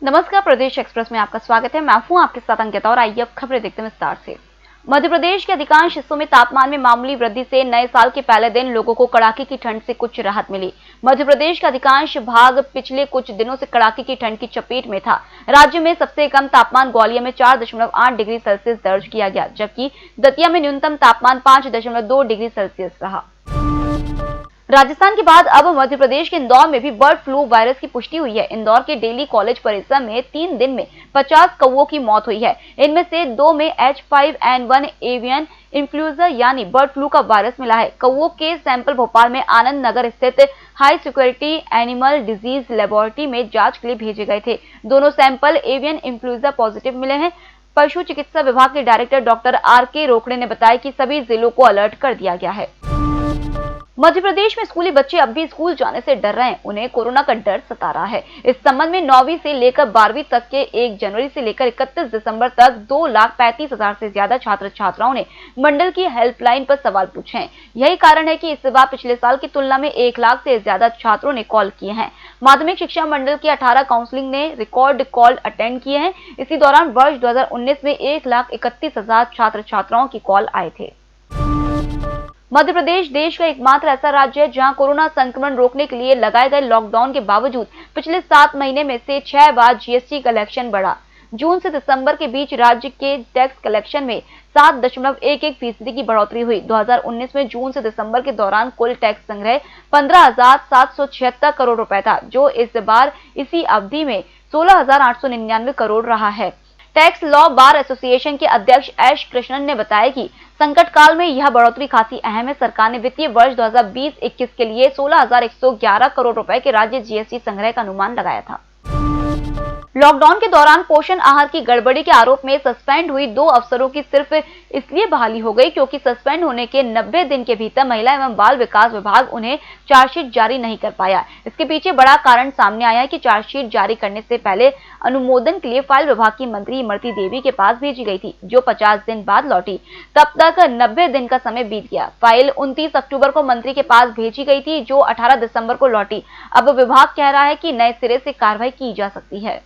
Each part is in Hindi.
नमस्कार, प्रदेश एक्सप्रेस में आपका स्वागत है। मैं हूं आपके साथ अंकिता और आइए अब खबरें देखते हैं विस्तार से। मध्य प्रदेश के अधिकांश हिस्सों में तापमान में मामूली वृद्धि से नए साल के पहले दिन लोगों को कड़ाके की ठंड से कुछ राहत मिली। मध्य प्रदेश का अधिकांश भाग पिछले कुछ दिनों से कड़ाके की ठंड की चपेट में था। राज्य में सबसे कम तापमान ग्वालियर में 4.8 डिग्री सेल्सियस दर्ज किया गया, जबकि दतिया में न्यूनतम तापमान 5.2 डिग्री सेल्सियस रहा। राजस्थान के बाद अब मध्य प्रदेश के इंदौर में भी बर्ड फ्लू वायरस की पुष्टि हुई है। इंदौर के डेली कॉलेज परिसर में 3 दिन में 50 कौवों की मौत हुई है। इनमें से 2 में H5N1 एवियन इन्फ्लुएंजा यानी बर्ड फ्लू का वायरस मिला है। कौवों के सैंपल भोपाल में आनंद नगर स्थित high security animal disease laboratory में जांच के लिए भेजे गए थे। दोनों सैंपल एवियन इन्फ्लुएंजा पॉजिटिव मिले हैं। पशु चिकित्सा विभाग के डायरेक्टर डॉक्टर R.K. रोकड़े ने बताया कि सभी जिलों को अलर्ट कर दिया गया है। मध्य प्रदेश में स्कूली बच्चे अब भी स्कूल जाने से डर रहे हैं। उन्हें कोरोना का डर सता रहा है। इस संबंध में 9वीं से लेकर 12वीं तक के 1 जनवरी से लेकर 31 दिसंबर तक 2,35,000 से ज्यादा छात्र छात्राओं ने मंडल की हेल्पलाइन पर सवाल पूछे हैं। यही कारण है कि इस बार पिछले साल की तुलना में 1 लाख से ज्यादा छात्रों ने कॉल किए हैं। माध्यमिक शिक्षा मंडल के 18 काउंसलिंग ने रिकॉर्ड कॉल अटेंड किए हैं। इसी दौरान वर्ष 2019 में 1,31,000 छात्र छात्राओं की कॉल आए थे। मध्य प्रदेश देश का एकमात्र ऐसा राज्य है जहां कोरोना संक्रमण रोकने के लिए लगाए गए लॉकडाउन के बावजूद पिछले 7 महीने में से 6 बार जीएसटी कलेक्शन बढ़ा। जून से दिसंबर के बीच राज्य के टैक्स कलेक्शन में 7.11% की बढ़ोतरी हुई। 2019 में जून से दिसंबर के दौरान कुल टैक्स संग्रह 15,776 करोड़ रुपए था, जो इस बार इसी अवधि में 16,899 करोड़ रहा है। टैक्स लॉ बार एसोसिएशन के अध्यक्ष एश कृष्णन ने बताया कि संकट काल में यह बढ़ोतरी काफी अहम है। सरकार ने वित्तीय वर्ष 2020-21 के लिए 16,111 करोड़ रुपए के राज्य जीएसटी संग्रह का अनुमान लगाया था। लॉकडाउन के दौरान पोषण आहार की गड़बड़ी के आरोप में सस्पेंड हुई 2 अफसरों की सिर्फ इसलिए बहाली हो गई क्योंकि सस्पेंड होने के 90 दिन के भीतर महिला एवं बाल विकास विभाग उन्हें चार्जशीट जारी नहीं कर पाया। इसके पीछे बड़ा कारण सामने आया है कि चार्जशीट जारी करने से पहले अनुमोदन के लिए फाइल विभाग की मंत्री इमरती देवी के पास भेजी गई थी, जो 50 दिन बाद लौटी। तब तक 90 दिन का समय बीत गया। फाइल 29 अक्टूबर को मंत्री के पास भेजी गई थी, जो 18 दिसंबर को लौटी। अब विभाग कह रहा है कि नए सिरे से कार्रवाई की जा सकती है।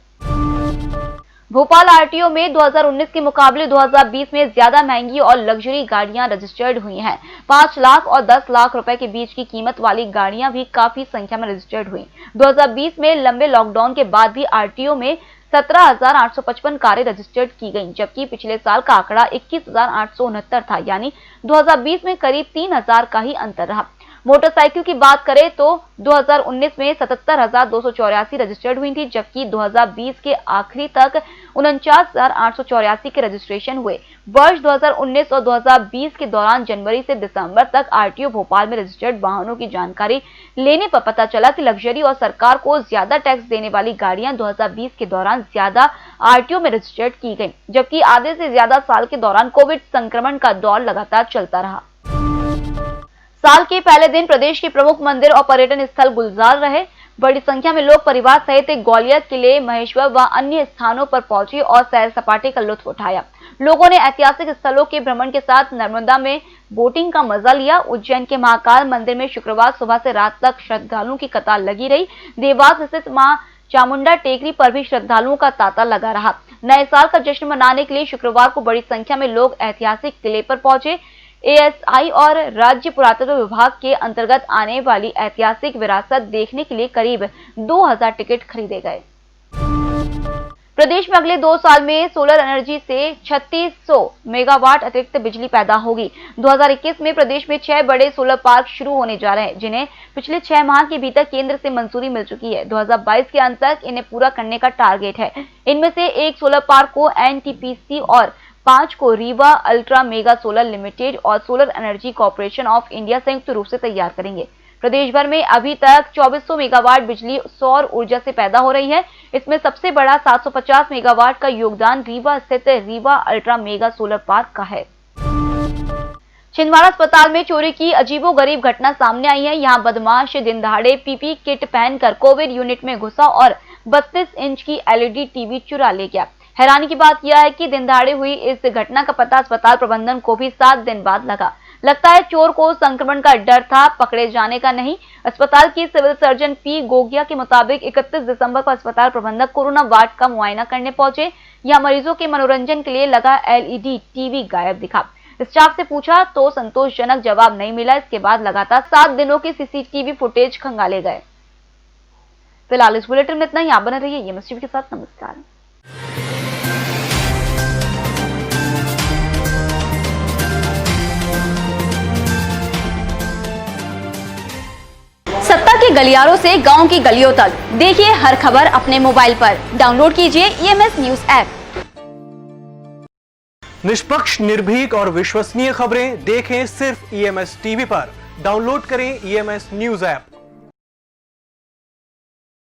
भोपाल आरटीओ में 2019 के मुकाबले 2020 में ज्यादा महंगी और लग्जरी गाड़ियां रजिस्टर्ड हुई हैं। 5 लाख और 10 लाख रुपए के बीच की कीमत वाली गाड़ियां भी काफी संख्या में रजिस्टर्ड हुई। 2020 में लंबे लॉकडाउन के बाद भी आरटीओ में 17,855 कारें रजिस्टर्ड की गईं, जबकि पिछले साल का आंकड़ा 21,869 था, यानी 2020 में करीब 3,000 का ही अंतर रहा। मोटरसाइकिल की बात करें तो 2019 में 77,284 रजिस्टर्ड हुई थी, जबकि 2020 के आखिरी तक 49,884 के रजिस्ट्रेशन हुए। वर्ष 2019 और 2020 के दौरान जनवरी से दिसंबर तक आरटीओ भोपाल में रजिस्टर्ड वाहनों की जानकारी लेने पर पता चला कि लग्जरी और सरकार को ज्यादा टैक्स देने वाली गाड़ियां 2020 के दौरान ज्यादा आरटीओ में रजिस्टर्ड की गई, जबकि आधे से ज्यादा साल के दौरान कोविड संक्रमण का दौर लगातार चलता रहा। साल के पहले दिन प्रदेश के प्रमुख मंदिर और पर्यटन स्थल गुलजार रहे। बड़ी संख्या में लोग परिवार सहित ग्वालियर किले, महेश्वर व अन्य स्थानों पर पहुंचे और सैर सपाटे का लुत्फ उठाया। लोगों ने ऐतिहासिक स्थलों के भ्रमण के साथ नर्मदा में बोटिंग का मजा लिया। उज्जैन के महाकाल मंदिर में शुक्रवार सुबह से रात तक श्रद्धालुओं की कतार लगी रही। देवास स्थित मां चामुंडा टेकरी पर भी श्रद्धालुओं का तांता लगा रहा। नए साल का जश्न मनाने के लिए शुक्रवार को बड़ी संख्या में लोग ऐतिहासिक किले पर पहुंचे। एएसआई और राज्य पुरातत्व विभाग के अंतर्गत आने वाली ऐतिहासिक विरासत देखने के लिए करीब 2,000 टिकट खरीदे गए। प्रदेश में अगले 2 साल में सोलर एनर्जी से 3600 मेगावाट अतिरिक्त बिजली पैदा होगी। 2021 में प्रदेश में 6 बड़े सोलर पार्क शुरू होने जा रहे हैं, जिन्हें पिछले 6 माह के भीतर केंद्र से मंजूरी मिल चुकी है। 2022 के अंत तक इन्हें पूरा करने का टारगेट है। इनमें से 1 सोलर पार्क को एनटीपीसी और 5 को Rewa ultra mega solar limited और solar energy corporation of India संयुक्त रूप से तैयार करेंगे। प्रदेश भर में अभी तक 2400 मेगावाट बिजली सौर ऊर्जा से पैदा हो रही है। इसमें सबसे बड़ा 750 मेगावाट का योगदान रीवा स्थित Rewa ultra mega solar park का है। छिंदवाड़ा अस्पताल में चोरी की अजीबोगरीब घटना सामने आई है। यहाँ बदमाश दिन दहाड़े पीपी किट पहनकर कोविड यूनिट में घुसा और 32 इंच की एलईडी टीवी चुरा ले गया। हैरानी की बात यह है कि दिन दहाड़े हुई इस घटना का पता अस्पताल प्रबंधन को भी 7 दिन बाद लगा। लगता है चोर को संक्रमण का डर था, पकड़े जाने का नहीं। अस्पताल की सिविल सर्जन पी गोगिया के मुताबिक 31 दिसंबर को अस्पताल प्रबंधक कोरोना वार्ड का मुआयना करने पहुंचे। यहां मरीजों के मनोरंजन के लिए लगा एलईडी टीवी गायब दिखा। स्टाफ से पूछा तो संतोषजनक जवाब नहीं मिला। इसके बाद लगातार 7 दिनों के सीसीटीवी फुटेज खंगाले गए। फिलहाल इस बुलेटिन में इतना ही। आप बने रहिए EMS टीवी के साथ। नमस्कार। सत्ता के गलियारों से गांव की गलियों तक देखिए हर खबर अपने मोबाइल पर। डाउनलोड कीजिए EMS न्यूज ऐप। निष्पक्ष, निर्भीक और विश्वसनीय खबरें देखें सिर्फ EMS टीवी पर। डाउनलोड करें EMS न्यूज ऐप।